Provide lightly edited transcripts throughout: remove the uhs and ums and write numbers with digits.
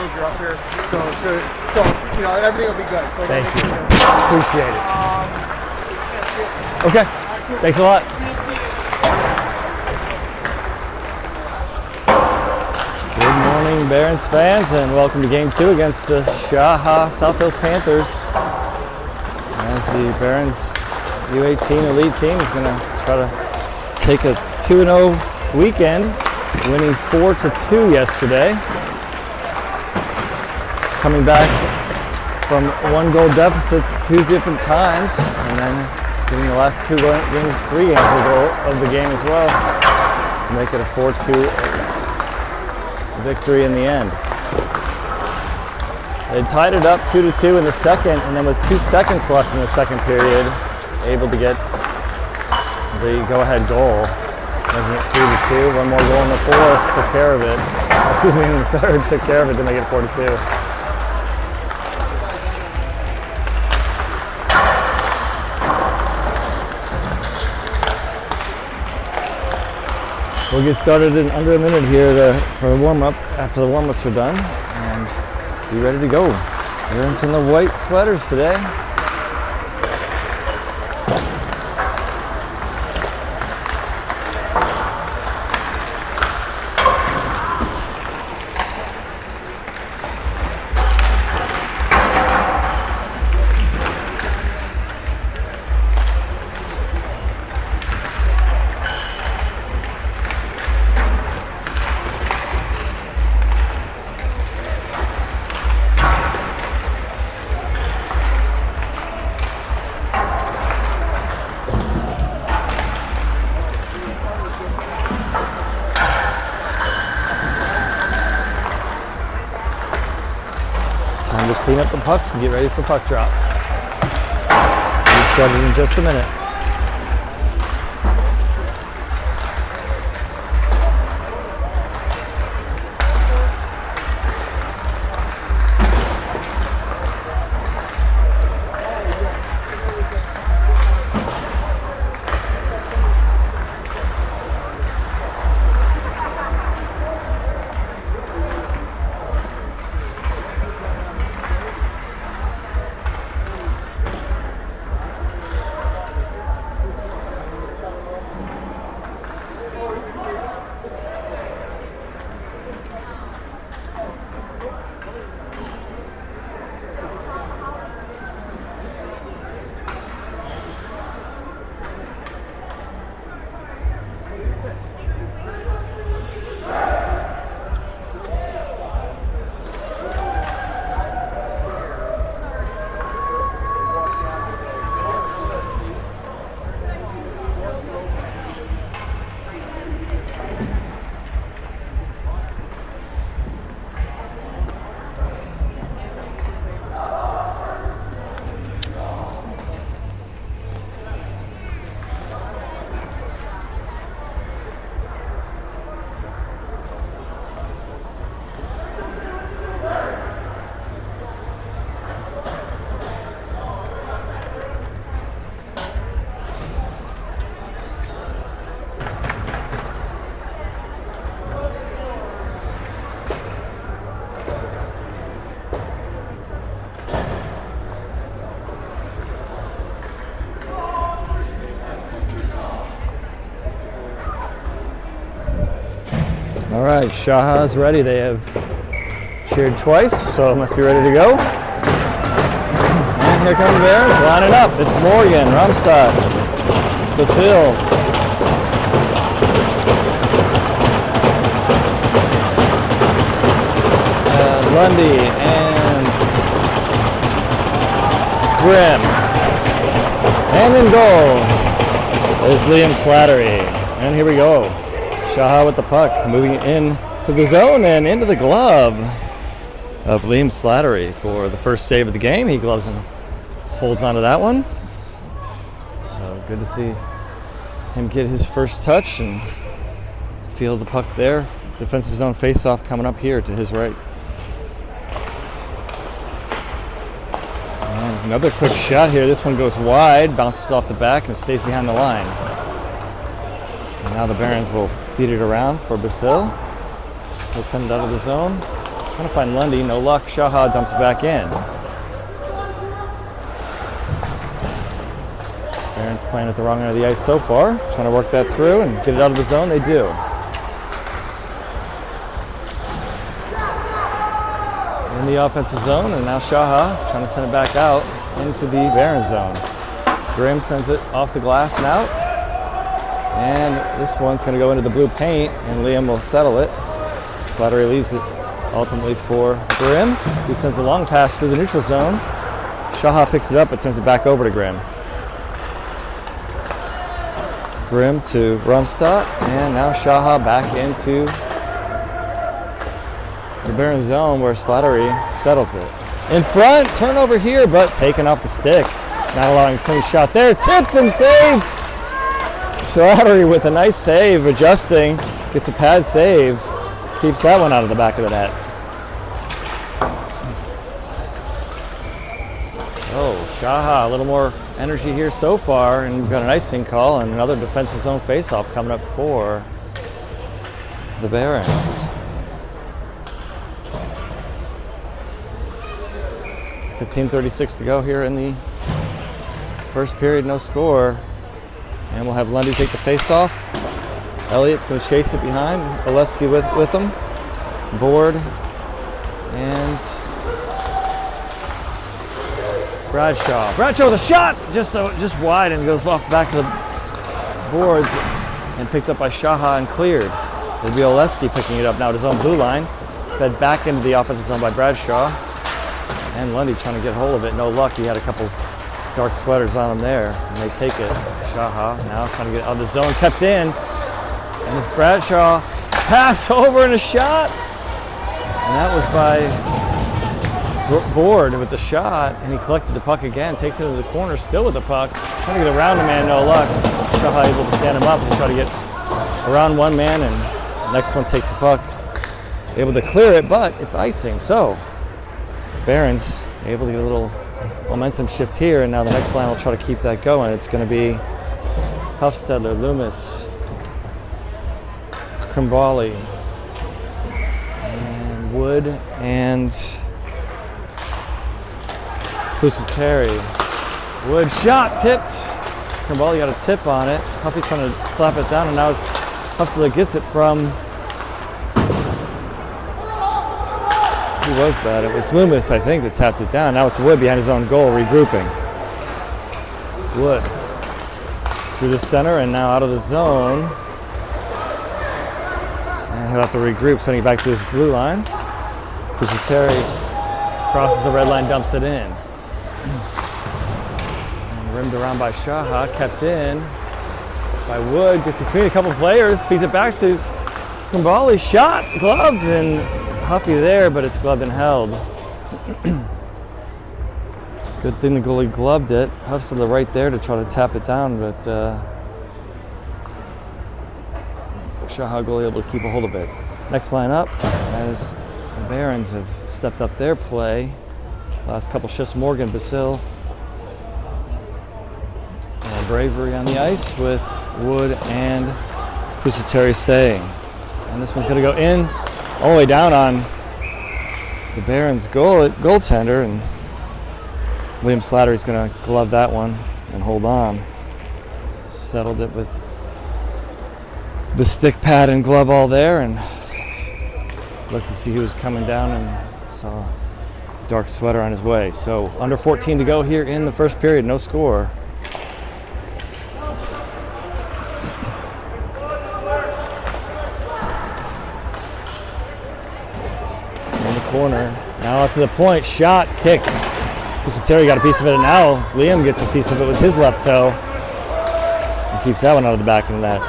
knows you're up here, so you know everything will be good. So thank you. Appreciate it. Okay. Thanks a lot. Good morning, Barons fans, and welcome to Game 2 against the SHAHA South Hills Panthers. As the Barons U18 Elite team is going to try to take a 2-0 weekend, winning 4-2 yesterday. Coming back from 1-goal deficits 2 different times, and then getting the last 3 games of the game as well to make it a 4-2 victory in the end. They tied it up 2-2 in the second, and then with 2 seconds left in the second period, able to get the go-ahead goal, making it 3-2. One more goal in the fourth took care of it. Excuse me, in the third took care of it to make it 4-2. We'll get started in under a minute here for the warm-up after the warm-ups are done, and be ready to go. Everyone's in the white sweaters today. Time to clean up the pucks and get ready for puck drop. We'll get started in just a minute. All right, SHAHA's ready. They have cheered twice, so must be ready to go. And here come the Barons lining up. It's Morgan, Romstad, Basil, Lundy, and Grimm. And in goal is Liam Slattery. And here we go. SHAHA with the puck, moving in to the zone and into the glove of Liam Slattery for the first save of the game. He gloves and holds onto that one. So good to see him get his first touch and feel the puck there. Defensive zone face-off coming up here to his right. And another quick shot here. This one goes wide, bounces off the back, and stays behind the line. And now the Barons will feed it around for Basil. He'll send it out of the zone. Trying to find Lundy, no luck. Shaha dumps it back in. Barons playing at the wrong end of the ice so far. Trying to work that through and get it out of the zone. They do. In the offensive zone, and now Shaha trying to send it back out into the Barons zone. Grimm sends it off the glass and out. And this one's going to go into the blue paint, and Liam will settle it. Slattery leaves it ultimately for Grimm, who sends a long pass through the neutral zone. Shaha picks it up but turns it back over to Grimm. Grimm to Rumstadt, and now Shaha back into the Barons zone where Slattery settles it. In front, turnover here, but taken off the stick. Not allowing a clean shot there. Tipped and saved. Slattery with a nice save, adjusting, gets a pad save, keeps that one out of the back of the net. Oh, Shaha, a little more energy here so far, and we've got an icing call and another defensive zone faceoff coming up for the Barons. 15:36 to go here in the first period, no score. And we'll have Lundy take the face-off. Elliott's going to chase it behind. Oleski with him. Board. And Bradshaw. Bradshaw with a shot! Just wide, and goes off the back of the boards and picked up by Shaha and cleared. It'll be Oleski picking it up now at his own blue line. Fed back into the offensive zone by Bradshaw. And Lundy trying to get hold of it. No luck. He had a couple dark sweaters on him there, and they take it. Shaha now trying to get out of the zone, kept in, and it's Bradshaw. Pass over and a shot, and that was by Board with the shot, and he collected the puck again, takes it into the corner, still with the puck, trying to get around the man, no luck. Shaha able to stand him up and try to get around one man, and the next one takes the puck, able to clear it, but it's icing, so Barons able to get a little momentum shift here, and now the next line will try to keep that going. It's going to be Huffstedler, Loomis, Krimbali, and Wood, and Pusateri. Wood shot, tipped. Krimbali got a tip on it. Huffy trying to slap it down, and now it's Huffstedler gets it from, who was that? It was Loomis, I think, that tapped it down. Now it's Wood behind his own goal, regrouping. Wood through the center and now out of the zone. And he'll have to regroup, sending it back to his blue line. Pusateri crosses the red line, dumps it in. And rimmed around by Shaha, kept in by Wood, gets between a couple players, feeds it back to Krimbali, shot, gloved, and Huffy there, but it's gloved and held. Good thing the goalie gloved it. Huffstedler right there to try to tap it down, but Shaha goalie able to keep a hold of it. Next line up, as the Barons have stepped up their play. Last couple shifts, Morgan, Basil, and Bravery on the ice with Wood and Pusateri staying. And this one's going to go in, all the way down on the Barons' goaltender, and Liam Slattery's going to glove that one and hold on. Settled it with the stick pad and glove all there, and looked to see who was coming down and saw a dark sweater on his way. So under 14 to go here in the first period, no score. Corner, now up to the point, shot, kicked. Pusateri got a piece of it, and now Liam gets a piece of it with his left toe and keeps that one out of the back of the net.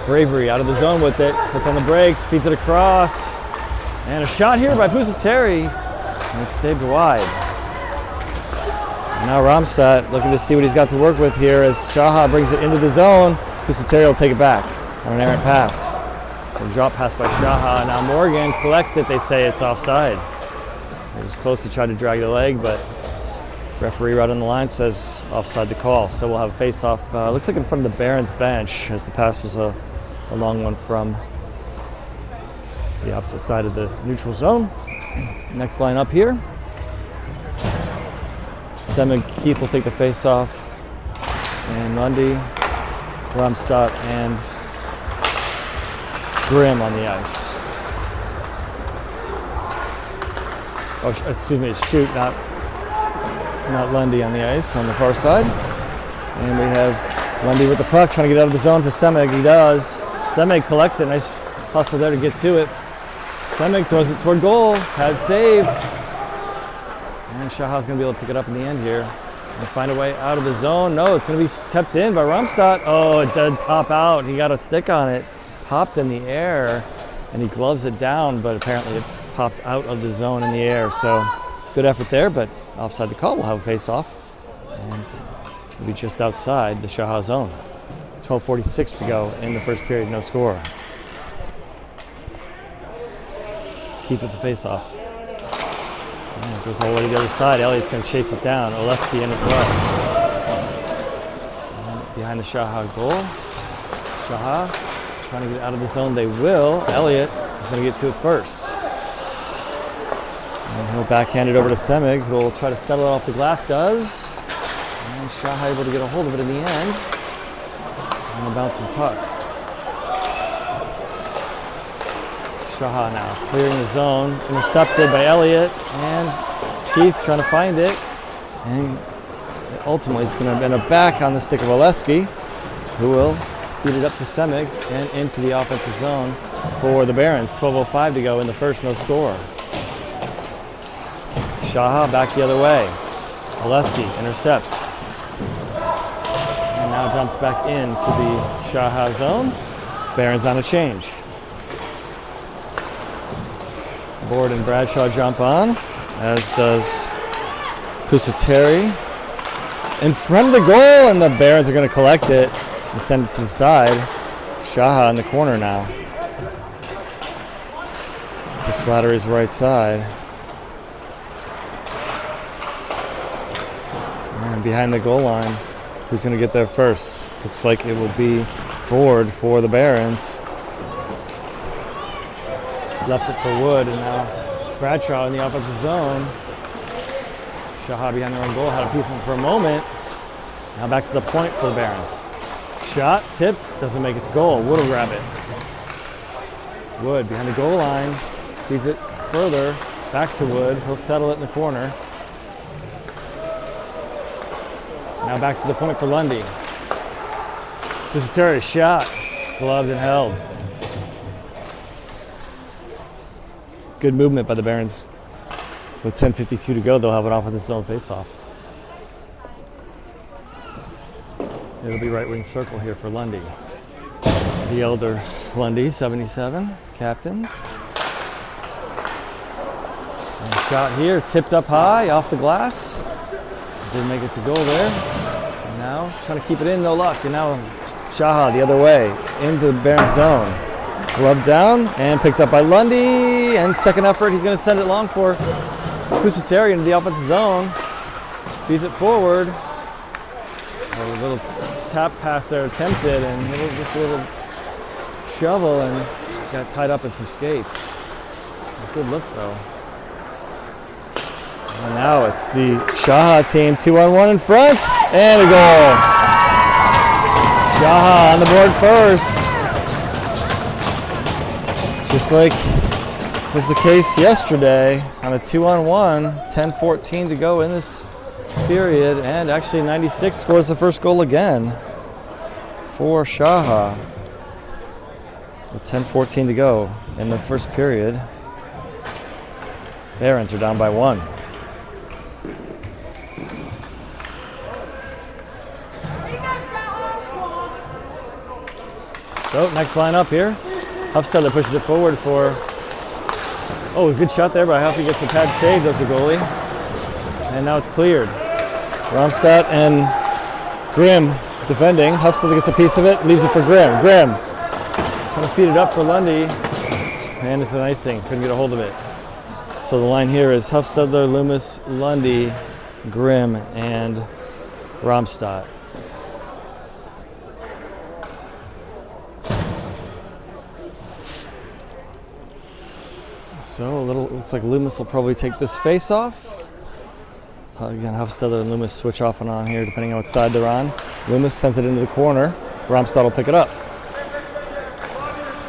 Bravery out of the zone with it, puts on the brakes, feeds it across, and a shot here by Pusateri, and it's saved wide. And now Romstadt looking to see what he's got to work with here as Shaha brings it into the zone. Pusateri will take it back on an errant pass. A drop pass by Shaha. Now Morgan collects it. They say it's offside. It was close to try to drag the leg, but referee right on the line says offside to call. So we'll have a face-off. Looks like in front of the Barons bench, as the pass was a long one from the opposite side of the neutral zone. Next line up here. Semig Keith will take the face off, and Lundy, Romstadt, and Grimm on the ice. Oh, excuse me, shoot, not Lundy on the ice on the far side. And we have Lundy with the puck, trying to get out of the zone to Semig. He does. Semig collects it. Nice hustle there to get to it. Semig throws it toward goal. Pad save. And SHAHA's going to be able to pick it up in the end here and find a way out of the zone. No, it's going to be kept in by Romstadt. Oh, it did pop out. He got a stick on it. Popped in the air, and he gloves it down, but apparently it popped out of the zone in the air. So good effort there, but offside the call. We'll have a face-off, and we'll be just outside the SHAHA zone. 12:46 to go in the first period, no score. Keep with the face-off. And it goes all the way to the other side. Elliott's going to chase it down. Oleski in as well. And behind the SHAHA goal. SHAHA trying to get out of the zone. They will. Elliott is going to get to it first. And he'll backhand it over to Semig, who will try to settle it off the glass. Does. And SHAHA able to get a hold of it in the end. And a bouncing puck. SHAHA now clearing the zone, intercepted by Elliott, and Keith trying to find it, and ultimately it's going to end up back on the stick of Oleski, who will feed it up to Semig and into the offensive zone for the Barons. 12:05 to go in the first, no score. SHAHA back the other way. Oleski intercepts, and now jumps back into the SHAHA zone. Barons on a change. Board and Bradshaw jump on, as does Pusateri. In front of the goal, and the Barons are going to collect it and send it to the side. SHAHA in the corner now. To Slattery's right side. And behind the goal line, who's going to get there first? Looks like it will be Board for the Barons. Left it for Wood, and now Bradshaw in the offensive zone. SHAHA behind their own goal, had a piece of it for a moment. Now back to the point for the Barons. Shot, tipped, doesn't make it to goal. Wood will grab it. Wood behind the goal line, feeds it further, back to Wood. He'll settle it in the corner. Now back to the point for Lundy. Pusateri, shot, gloved and held. Good movement by the Barons. With 10:52 to go, they'll have an offensive zone face-off. It'll be right wing circle here for Lundy. The elder Lundy, 77, captain. And a shot here, tipped up high, off the glass. Didn't make it to goal there. And now trying to keep it in, no luck. And now SHAHA the other way, into the Barons zone. Glove down and picked up by Lundy, and second effort, he's going to send it long for Pusateri into the offensive zone. Feeds it forward. A little tap pass there attempted, and just a little shovel, and got tied up in some skates. Good look though. And now it's the SHAHA team 2-on-1 in front, and a goal. SHAHA on the board first. Just like was the case yesterday on a 2-on-1, 10:14 to go in this period, and actually 96 scores the first goal again for SHAHA. With 10:14 to go in the first period. Barons are down by 1. So next line up here. Hufstedler pushes it forward for, oh, good shot there by Huffy, gets a pad save, does the goalie. And now it's cleared. Romstadt and Grimm defending. Hufstedler gets a piece of it, leaves it for Grimm. Grimm trying to feed it up for Lundy, and it's an icing, couldn't get a hold of it. So the line here is Hufstedler, Loomis, Lundy, Grimm, and Romstadt. So looks like Loomis will probably take this face off. Again, Hofstadter and Loomis switch off and on here depending on what side they're on. Loomis sends it into the corner. Romstad will pick it up.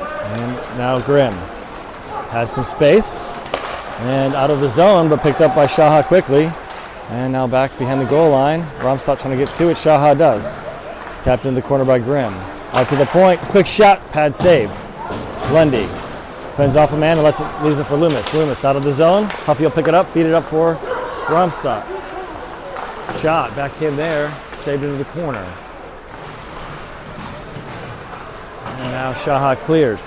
And now Grimm has some space and out of the zone, but picked up by SHAHA quickly. And now back behind the goal line. Romstad trying to get to it. SHAHA does. Tapped into the corner by Grimm. Out to the point. Quick shot. Pad save. Lundy fends off a man and leaves it for Loomis. Loomis out of the zone. Huffy will pick it up. Feed it up for Romstad. Shot. Back in there. Saved into the corner. And now SHAHA clears.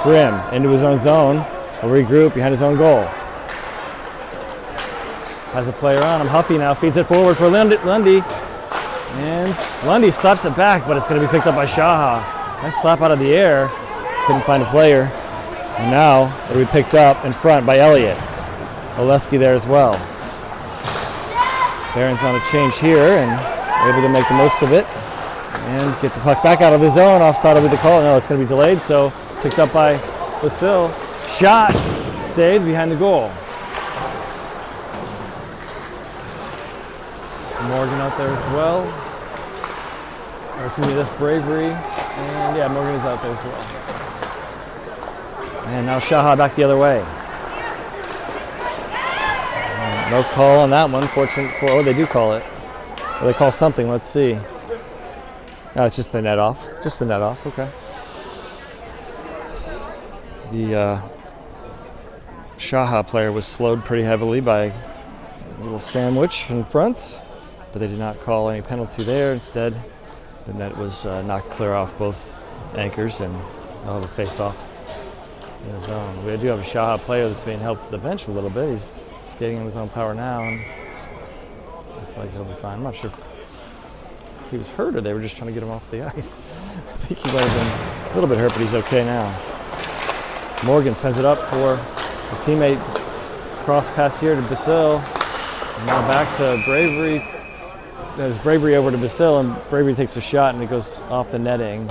Grimm into his own zone. A regroup behind his own goal. Has a player on him. Huffy now feeds it forward for Lundy. And Lundy slaps it back, but it's going to be picked up by SHAHA. Nice slap out of the air. Couldn't find a player. And now it'll be picked up in front by Elliott. Oleski there as well. Barron's on a change here and able to make the most of it. And get the puck back out of the zone. Offside will be the call. No, it's going to be delayed, so picked up by Basil. Shot saved behind the goal. Morgan out there as well. Or excuse me, that's Bravery. And yeah, Morgan is out there as well. And now SHAHA back the other way. And no call on that one. Fortunate for, oh, they do call it. Or they call something, let's see. No, it's just the net off. Just the net off, okay. The SHAHA player was slowed pretty heavily by a little sandwich in front, but they did not call any penalty there. Instead, the net was knocked clear off both anchors and they'll have a face-off in the zone. We do have a SHAHA player that's being helped to the bench a little bit. He's skating in his own power now, and looks like he'll be fine. I'm not sure if he was hurt or they were just trying to get him off the ice. I think he might have been a little bit hurt, but he's okay now. Morgan sends it up for a teammate. Cross pass here to Basil. And now back to Bravery. There's Bravery over to Basil, and Bravery takes a shot and it goes off the netting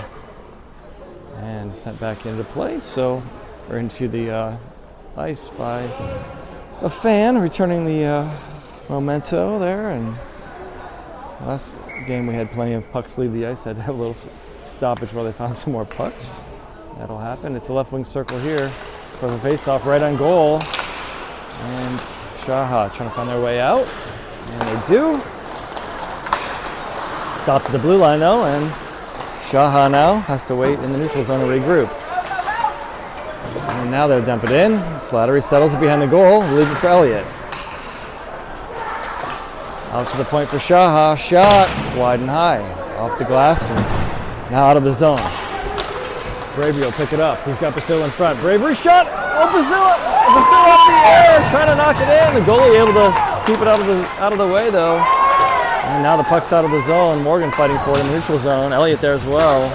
and sent back into play. So we're into the ice by a fan returning the memento there. And last game we had plenty of pucks leave the ice. Had to have a little stoppage while they found some more pucks. That'll happen. It's a left wing circle here for the face-off right on goal. And SHAHA trying to find their way out. And they do. Stopped at the blue line though, and SHAHA now has to wait in the neutral zone to regroup. And now they'll dump it in. Slattery settles it behind the goal. Leave it for Elliott. Out to the point for SHAHA. Shot wide and high. Off the glass and now out of the zone. Bravery will pick it up. He's got Basil in front. Bravery shot. Oh, Basil off the air, trying to knock it in. The goalie able to keep it out of the way though. And now the puck's out of the zone. Morgan fighting for it in the neutral zone. Elliott there as well.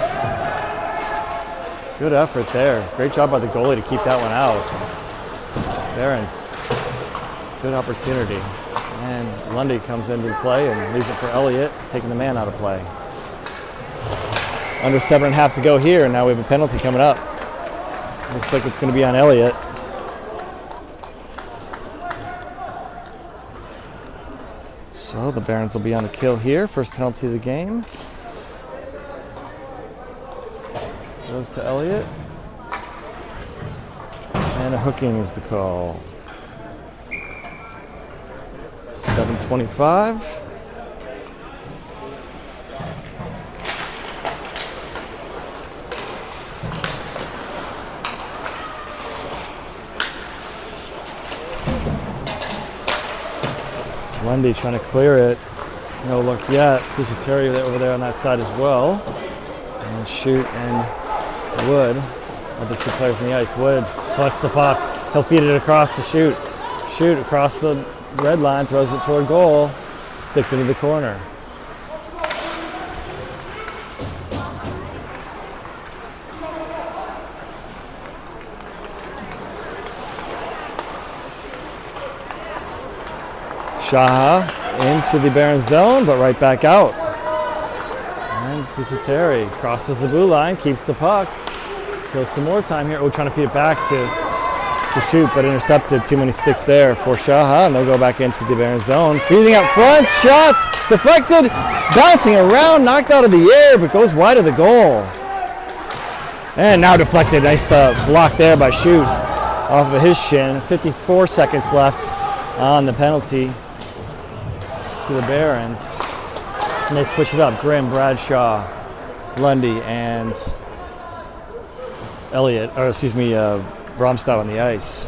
Good effort there. Great job by the goalie to keep that one out. Barron's good opportunity. And Lundy comes into play and leaves it for Elliott, taking the man out of play. Under 7.5 to go here, and now we have a penalty coming up. Looks like it's going to be on Elliott. So the Barons will be on a kill here. First penalty of the game. Goes to Elliott. And a hooking is the call. 7:25. Lundy trying to clear it. No luck yet. Terry over there on that side as well. And Shoot and Wood are the two players on the ice. Wood collects the puck. He'll feed it across to Shoot. Shoot across the red line, throws it toward goal. Stick into the corner. SHAHA into the Baron zone, but right back out. And Pusateri crosses the blue line, keeps the puck. Kills some more time here. Oh, trying to feed it back to to shoot, but intercepted. Too many sticks there for SHAHA, and they'll go back into the Baron zone. Feeding up front, shots deflected, bouncing around, knocked out of the air, but goes wide of the goal. And now deflected. Nice block there by Shoot off of his shin. 54 seconds left on the penalty to the Barons. And they switch it up. Grimm, Bradshaw, Lundy, and Elliott, or excuse me, Bromstad on the ice.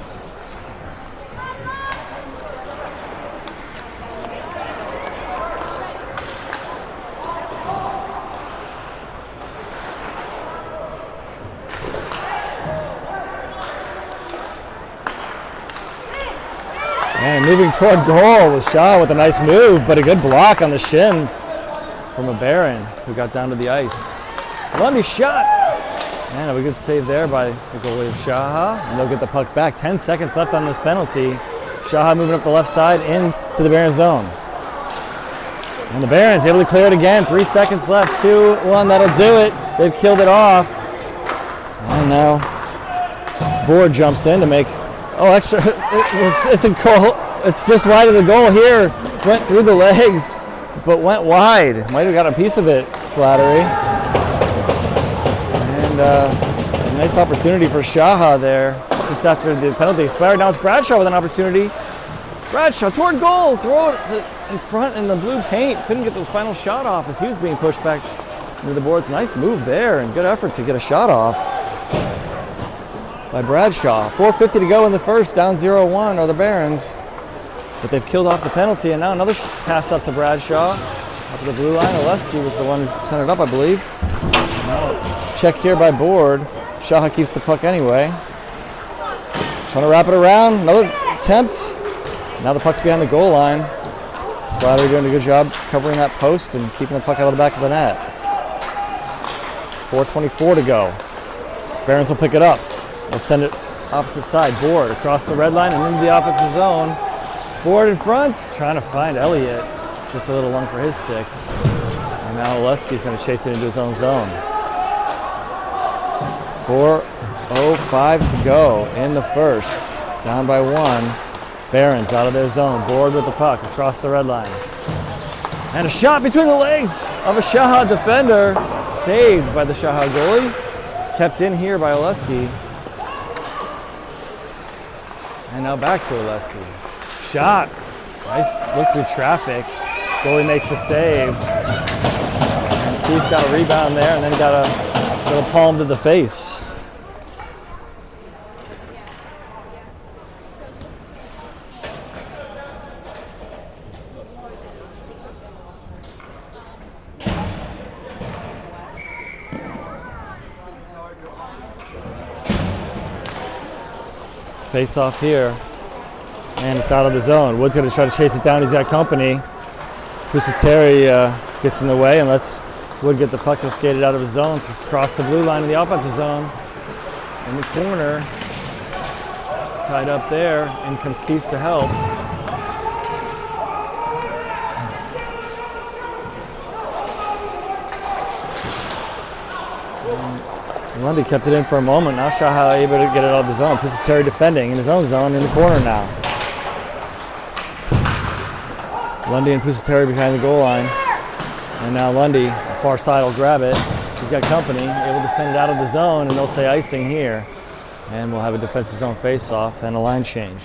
And moving toward goal was Shaw with a nice move, but a good block on the shin from a Baron who got down to the ice. Lundy shot. And a good save there by the goalie of SHAHA. And they'll get the puck back. 10 seconds left on this penalty. SHAHA moving up the left side into the Baron zone. And the Barons able to clear it again. 3 seconds left. 2-1. That'll do it. They've killed it off. And now Board jumps in to make extra. It's a goal. It's just wide of the goal here. Went through the legs, but went wide. Might have got a piece of it, Slattery. And a nice opportunity for SHAHA there just after the penalty expired. Now it's Bradshaw with an opportunity. Bradshaw toward goal. Throw it in front in the blue paint. Couldn't get the final shot off as he was being pushed back into the boards. Nice move there and good effort to get a shot off by Bradshaw. 4:50 to go in the first, down 0-1 are the Barons. But they've killed off the penalty, and now another pass up to Bradshaw. Up to the blue line. Oleski was the one who sent it up, I believe. Now, check here by Board. SHAHA keeps the puck anyway. Trying to wrap it around. Another attempt. Now the puck's behind the goal line. Slattery doing a good job covering that post and keeping the puck out of the back of the net. 4:24 to go. Barons will pick it up. They'll send it opposite side. Board across the red line and into the offensive zone. Board in front, trying to find Elliott. Just a little long for his stick. And now Oleski's going to chase it into his own zone. 4:05 to go in the first. Down by 1. Barons out of their zone. Board with the puck across the red line. And a shot between the legs of a SHAHA defender. Saved by the SHAHA goalie. Kept in here by Oleski. And now back to Oleski. Shot. Nice look through traffic. Goalie makes the save. And Keith got a rebound there and then got a little palm to the face. Face off here, and it's out of the zone. Wood's going to try to chase it down. He's got company. Pusateri gets in the way and lets Wood get the puck. He'll skate it out of his zone, across the blue line in the offensive zone. In the corner, tied up there. In comes Keith to help. Lundy kept it in for a moment. Now SHAHA able to get it out of the zone. Pusateri defending in his own zone in the corner now. Lundy and Pusateri behind the goal line. And now Lundy, the far side, will grab it. He's got company, able to send it out of the zone, and they'll say icing here. And we'll have a defensive zone face-off and a line change.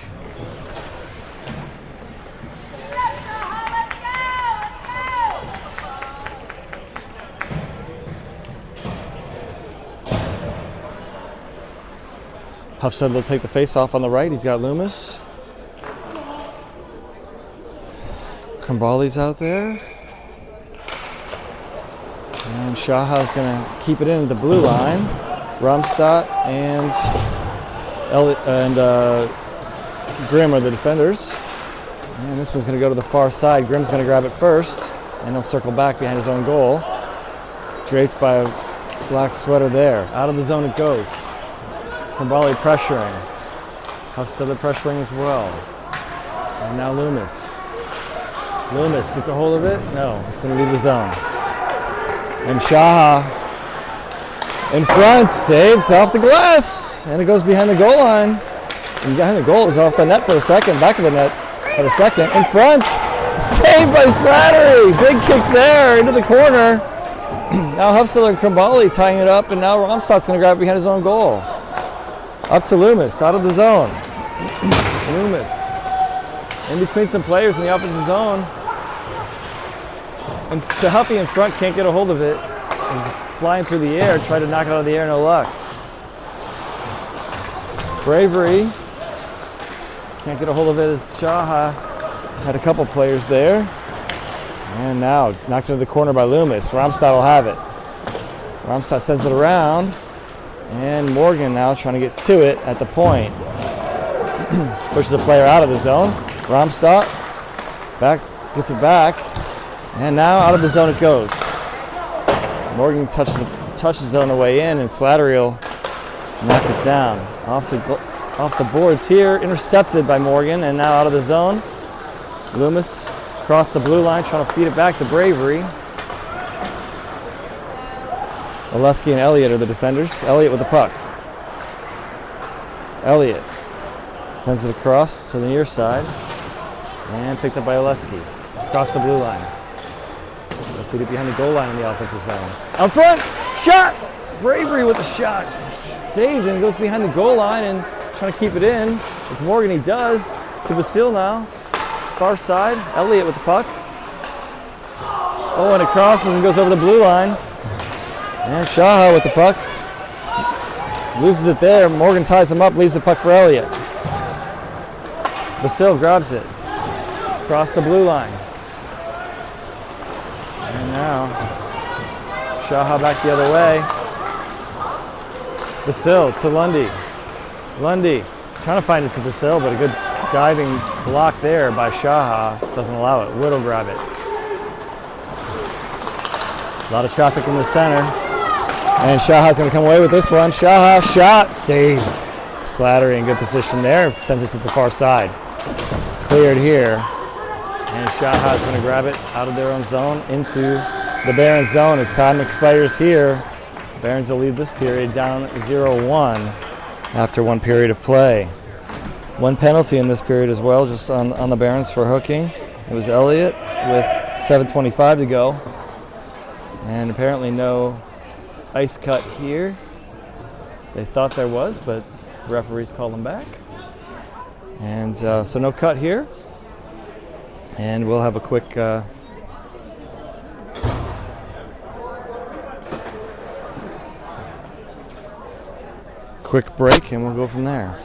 Huff said they'll take the face-off on the right. He's got Loomis. Kambali's out there. And SHAHA's going to keep it in at the blue line. Romstadt and Grimm are the defenders. And this one's going to go to the far side. Grimm's going to grab it first. And he'll circle back behind his own goal. Draped by a black sweater there. Out of the zone it goes. Kambali pressuring. Huffstetter pressuring as well. And now Loomis. Loomis gets a hold of it. No, it's going to leave the zone. And SHAHA in front, saved off the glass. And it goes behind the goal line. And behind the goal, it was off the net for a second, back of the net for a second. In front, saved by Slattery. Big kick there into the corner. Now Hufstiller and Kambali tying it up, and now Romstad's going to grab it behind his own goal. Up to Loomis, out of the zone. Loomis in between some players in the offensive zone. And Huffy in front can't get a hold of it. He's flying through the air, tried to knock it out of the air, no luck. Bravery can't get a hold of it as Shaha had a couple players there. And now knocked into the corner by Loomis. Romstad will have it. Romstad sends it around. And Morgan now trying to get to it at the point. Pushes the player out of the zone. Romstad gets it back. And now out of the zone it goes. Morgan touches it on the way in, and Slattery will knock it down. Off the boards here, intercepted by Morgan, and now out of the zone. Loomis across the blue line, trying to feed it back to Bravery. Oleski and Elliott are the defenders. Elliott with the puck. Elliott sends it across to the near side, and picked up by Oleski. Across the blue line. They'll feed it behind the goal line in the offensive zone. Out front, shot! Bravery with the shot. Saved and goes behind the goal line and trying to keep it in. It's Morgan, he does. To Basile now. Far side, Elliott with the puck. Oh, and it crosses and goes over the blue line. And Shaha with the puck. Loses it there. Morgan ties him up, leaves the puck for Elliott. Basile grabs it. Across the blue line. And now, Shaha back the other way. Basile to Lundy. Lundy trying to find it to Basile, but a good diving block there by Shaha doesn't allow it. Wood will grab it. A lot of traffic in the center. And Shaha's going to come away with this one. Shaha shot, save. Slattery in good position there. Sends it to the far side. Cleared here. And Shaha's going to grab it out of their own zone into the Barons zone as time expires here. Barons will leave this period down 0-1 after one period of play. One penalty in this period as well, just on the Barons for hooking. It was Elliott with 7:25 to go. And apparently no ice cut here. They thought there was, but referees called them back. And so no cut here. And we'll have a quick break, and we'll go from there.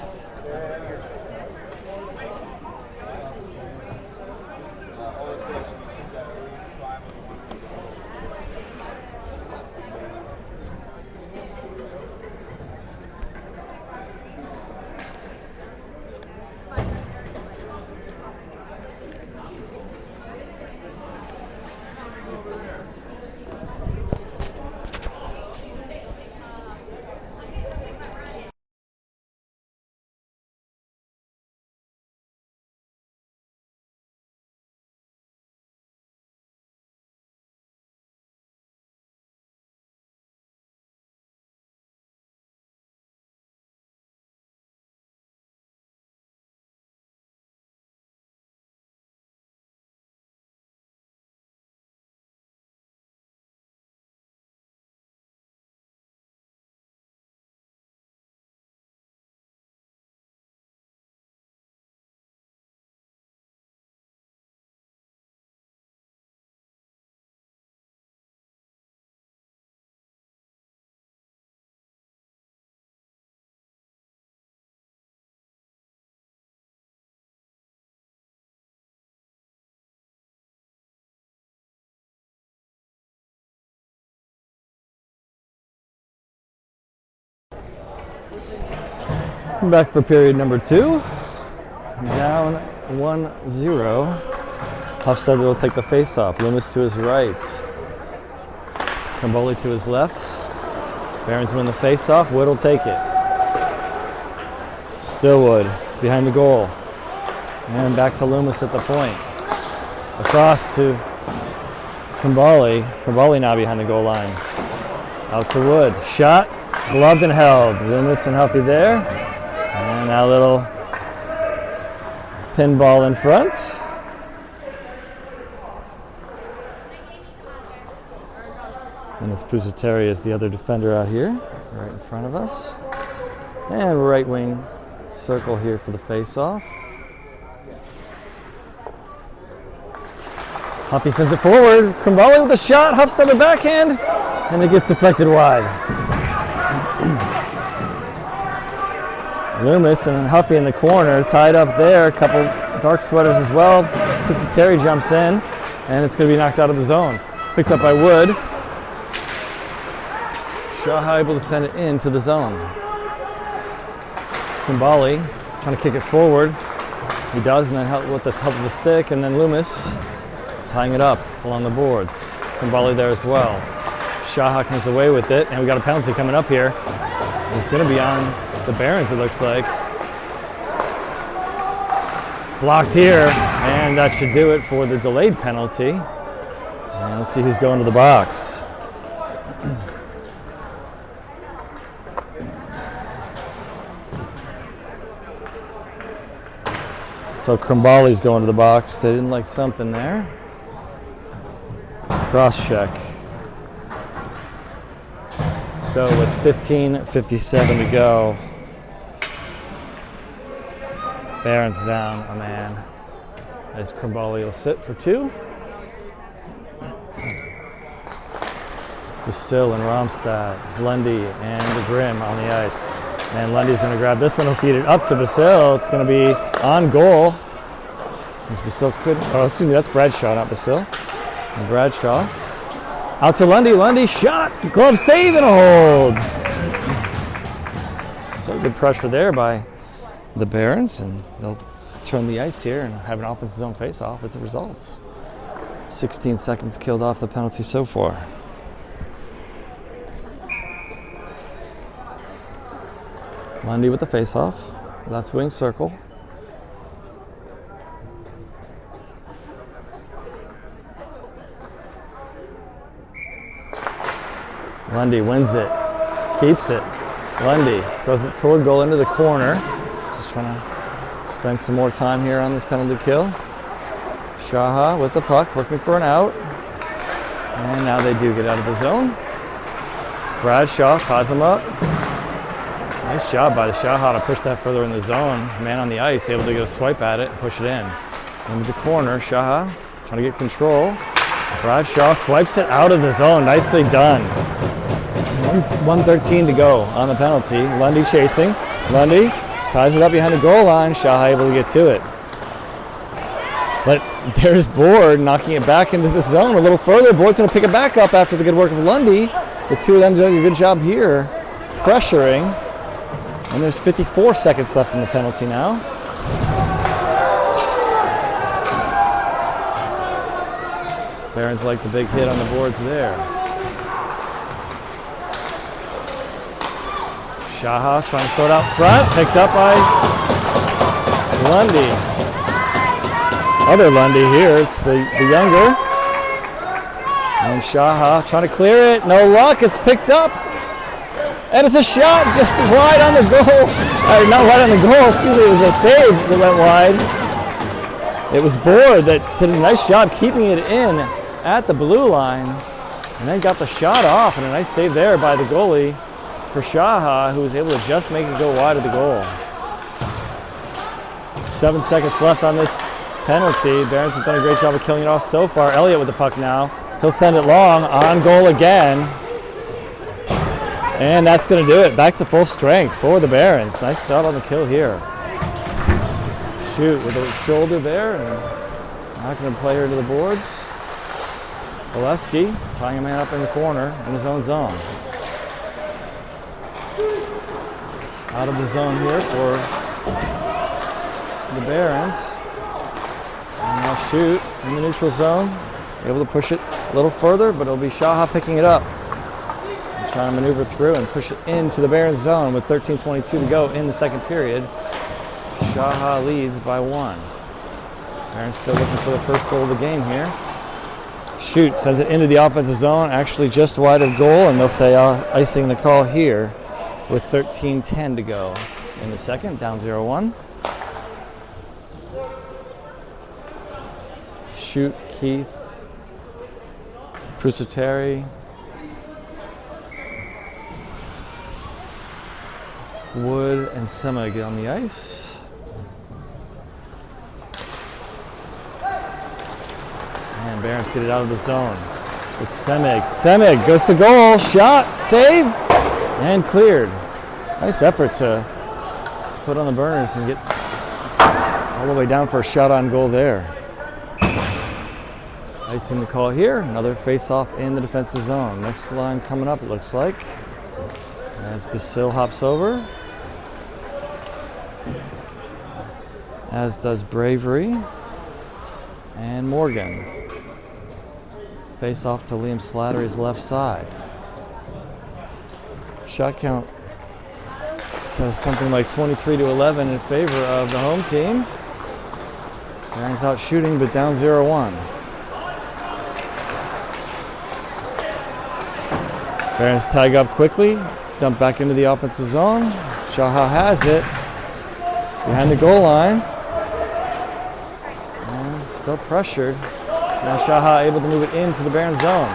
Back for period number 2. Down 1-0. Hufstad will take the face-off. Loomis to his right. Kamboli to his left. Barons win the face-off. Wood will take it. Stillwood behind the goal. And back to Loomis at the point. Across to Kamboli. Kamboli now behind the goal line. Out to Wood. Shot. Gloved and held. Loomis and Huffy there. And now a little Pinball in front. And it's Pusateri is the other defender out here, right in front of us. And right wing circle here for the face-off. Huffy sends it forward. Krimbali with a shot. Huff's on the backhand. And it gets deflected wide. Loomis and Huffy in the corner, tied up there. A couple dark sweaters as well. Pusateri jumps in, and it's going to be knocked out of the zone. Picked up by Wood. Shaha able to send it into the zone. Krimbali trying to kick it forward. He does, and then help with the help of the stick, and then Loomis tying it up along the boards. Krimbali there as well. Shaha comes away with it, and we got a penalty coming up here. It's going to be on the Barons, it looks like. Blocked here, and that should do it for the delayed penalty. And let's see who's going to the box. So Krimbali's going to the box. They didn't like something there. Cross check. So with 15:57 to go, Barron's down a man as Krimbali will sit for two. Basil and Romstad, Lundy and Grimm on the ice. And Lundy's going to grab this one and feed it up to Basil. It's going to be on goal. As Basil couldn't, oh, excuse me, that's Bradshaw, not Basil. And Bradshaw. Out to Lundy. Lundy shot. Glove save and a hold. So good pressure there by the Barons, and they'll turn the ice here and have an offensive zone face-off as a result. 16 seconds killed off the penalty so far. Lundy with the face-off. Left wing circle. Lundy wins it, keeps it. Lundy throws it toward goal into the corner. Just trying to spend some more time here on this penalty kill. Shaha with the puck, looking for an out. And now they do get out of the zone. Bradshaw ties them up. Nice job by the Shaha to push that further in the zone. Man on the ice, able to get a swipe at it and push it in. Into the corner, Shaha trying to get control. Bradshaw swipes it out of the zone. Nicely done. 1:13 to go on the penalty. Lundy chasing. Lundy ties it up behind the goal line. Shaha able to get to it. But there's Board knocking it back into the zone a little further. Board's going to pick it back up after the good work of Lundy. The two of them doing a good job here, pressuring. And there's 54 seconds left in the penalty now. Barons like the big hit on the boards there. Shaha trying to throw it out front, picked up by Lundy. Other Lundy here, it's the younger. And Shaha trying to clear it, no luck, it's picked up. And it's a shot just wide on the goal. Not wide on the goal, excuse me, it was a save that went wide. It was Board that did a nice job keeping it in at the blue line, and then got the shot off, and a nice save there by the goalie for Shaha, who was able to just make it go wide of the goal. 7 seconds left on this penalty. Barons have done a great job of killing it off so far. Elliott with the puck now. He'll send it long, on goal again. And that's going to do it. Back to full strength for the Barons. Nice job on the kill here. Shoot with the shoulder there, and not going to play her to the boards. Oleski tying a man up in the corner in his own zone. Out of the zone here for the Barons. And now shoot in the neutral zone. Able to push it a little further, but it'll be Shaha picking it up. And trying to maneuver through and push it into the Barons zone with 13:22 to go in the second period. Shaha leads by 1. Barons still looking for the first goal of the game here. Shoot, sends it into the offensive zone, actually just wide of goal, and they'll say icing the call here with 13:10 to go in the second, down 0-1. Shoot, Keith, Pusateri, Wood, and Sema get on the ice. And Barons get it out of the zone. It's Semig. Semig goes to goal, shot, save, and cleared. Nice effort to put on the burners and get all the way down for a shot on goal there. Icing the call here. Another face-off in the defensive zone. Next line coming up, it looks like. As Basil hops over. As does Bravery. And Morgan. Face off to Liam Slattery's left side. Shot count says something like 23-11 in favor of the home team. Barons out shooting, but down 0-1. Barons tag up quickly, dump back into the offensive zone. Shaha has it behind the goal line. And still pressured. Now Shaha able to move it into the Barons zone.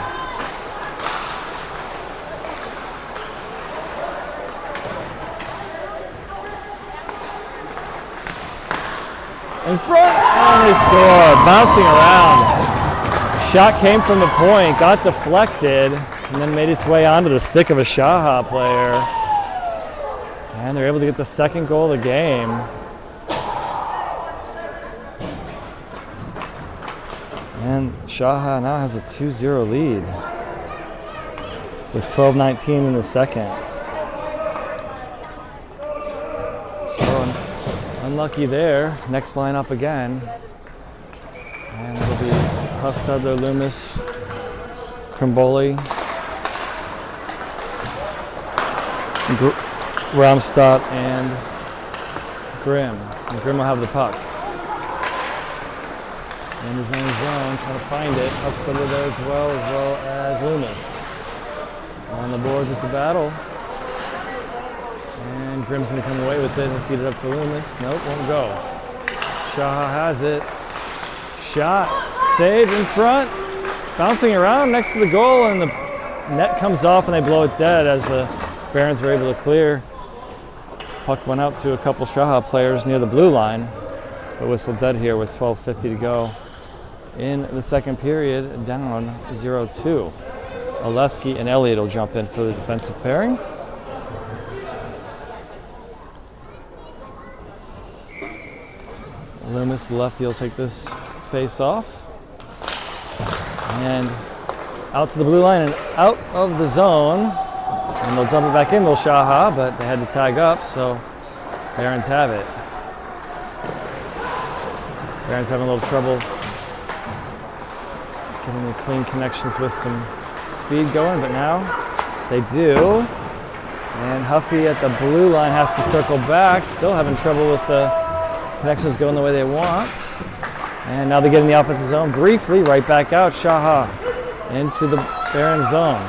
In front, and they score, bouncing around. Shot came from the point, got deflected, and then made its way onto the stick of a Shaha player. And they're able to get the second goal of the game. And Shaha now has a 2-0 lead with 12:19 in the second. So unlucky there. Next line up again. And it'll be Huffstadler, Loomis, Krimboli, Ramstad, and Grimm. And Grimm will have the puck. In his own zone, trying to find it. Huffstadler there as well as Loomis. On the boards, it's a battle. And Grimm's going to come away with it and feed it up to Loomis. Nope, won't go. Shaha has it. Shot, saved in front, bouncing around next to the goal, and the net comes off and they blow it dead as the Barons were able to clear. Puck went out to a couple Shaha players near the blue line, but whistled dead here with 12:50 to go in the second period, down 0-2. Oleski and Elliott will jump in for the defensive pairing. Loomis, the lefty, will take this face off. And out to the blue line and out of the zone. And they'll dump it back in, little Shaha, but they had to tag up, so Barons have it. Barons having a little trouble getting the clean connections with some speed going, but now they do. And Huffy at the blue line has to circle back, still having trouble with the connections going the way they want. And now they get in the offensive zone briefly, right back out. Shaha into the Barons zone.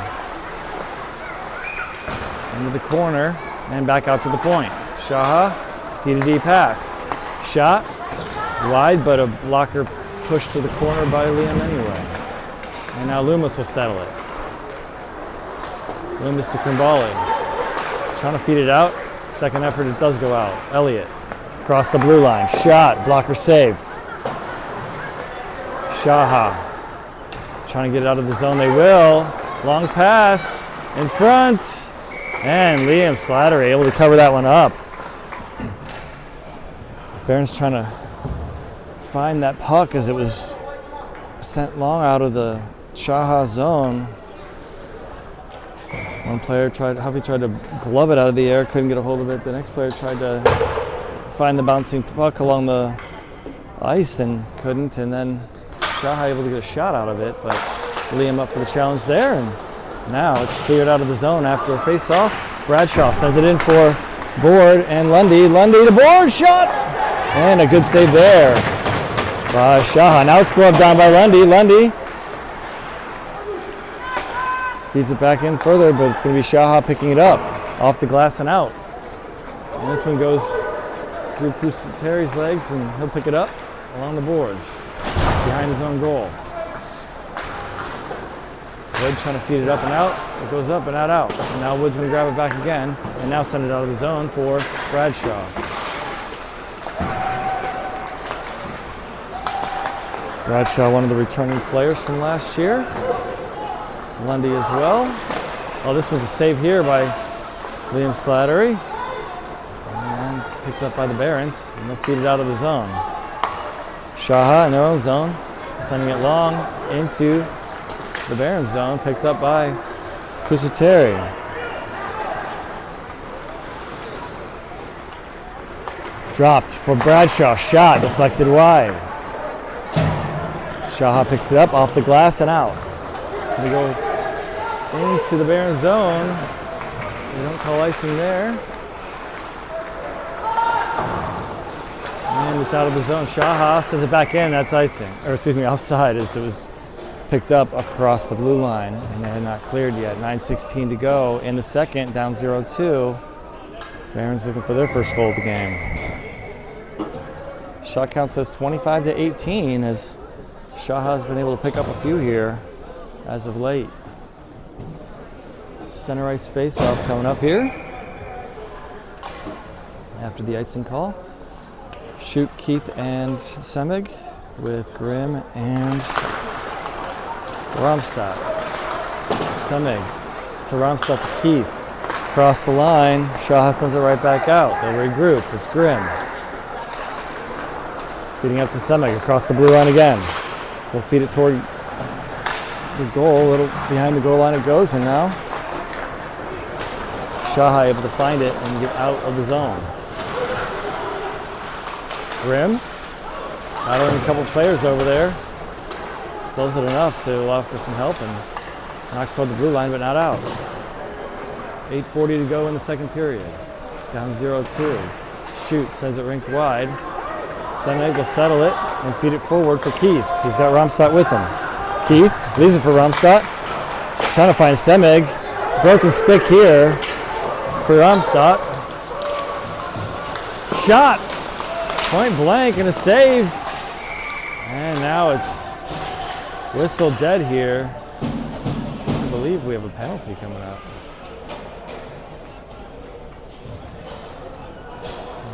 Into the corner and back out to the point. Shaha, D-to-D pass. Shot, wide, but a blocker pushed to the corner by Liam anyway. And now Loomis will settle it. Loomis to Krimboli. Trying to feed it out. Second effort, it does go out. Elliott across the blue line. Shot, blocker save. Shaha trying to get it out of the zone. They will. Long pass in front. And Liam Slattery able to cover that one up. Barons trying to find that puck as it was sent long out of the Shaha zone. One player Huffy tried to glove it out of the air, couldn't get a hold of it. The next player tried to find the bouncing puck along the ice and couldn't. And then Shaha able to get a shot out of it, but Liam up for the challenge there. And now it's cleared out of the zone after a face-off. Bradshaw sends it in for Board and Lundy. Lundy to Board, shot! And a good save there by Shaha. Now it's gloved down by Lundy. Lundy feeds it back in further, but it's going to be Shaha picking it up off the glass and out. And this one goes through Pusateri's legs, and he'll pick it up along the boards. behind his own goal. Wood trying to feed it up and out. It goes up and not out. And now Wood's going to grab it back again and now send it out of the zone for Bradshaw. Bradshaw, one of the returning players from last year. Lundy as well. Oh, this was a save here by Liam Slattery. And picked up by the Barons. And they'll feed it out of the zone. SHAHA in their own zone. Sending it long into the Barons zone. Picked up by Kusateri. Dropped for Bradshaw. Shot deflected wide. SHAHA picks it up off the glass and out. So we go into the Barons zone. We don't call icing there. And it's out of the zone. SHAHA sends it back in. That's icing. Or excuse me, offside as it was picked up across the blue line and they had not cleared yet. 9:16 to go in the second, down 0-2. Barons looking for their first goal of the game. Shot count says 25-18 as SHAHA has been able to pick up a few here as of late. Center ice face-off coming up here after the icing call. Shoot Keith and Semig with Grimm and Romstadt. Semig to Romstadt to Keith. Across the line, SHAHA sends it right back out. They'll regroup. It's Grimm. Feeding up to Semig across the blue line again. We'll feed it toward the goal, a little behind the goal line it goes, and now SHAHA able to find it and get out of the zone. Grimm, battling a couple players over there, slows it enough to allow for some help and knock toward the blue line, but not out. 8:40 to go in the second period. Down 0-2. Shoot sends it rink wide. Semig will settle it and feed it forward for Keith. He's got Romstadt with him. Keith leaves it for Romstadt. Trying to find Semig. Broken stick here for Romstadt. Shot! Point blank and a save. And now it's whistle dead here. I believe we have a penalty coming up.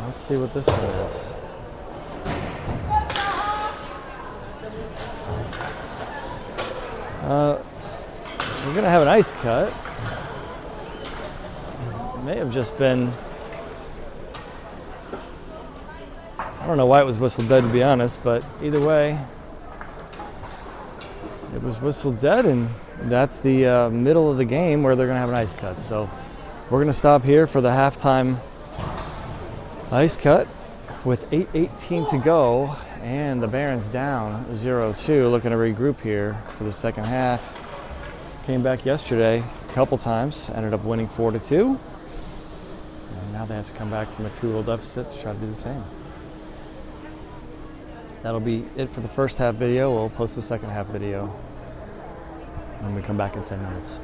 Let's see what this one is. We're going to have an ice cut. It may have just been, I don't know why it was whistled dead to be honest, but either way, it was whistled dead and that's the middle of the game where they're going to have an ice cut. So we're going to stop here for the halftime ice cut with 8:18 to go and the Barons down 0-2, looking to regroup here for the second half. Came back yesterday a couple times, ended up winning 4-2. And now they have to come back from a 2-0 deficit to try to do the same. That'll be it for the first half video. We'll post the second half video when we come back in 10 minutes.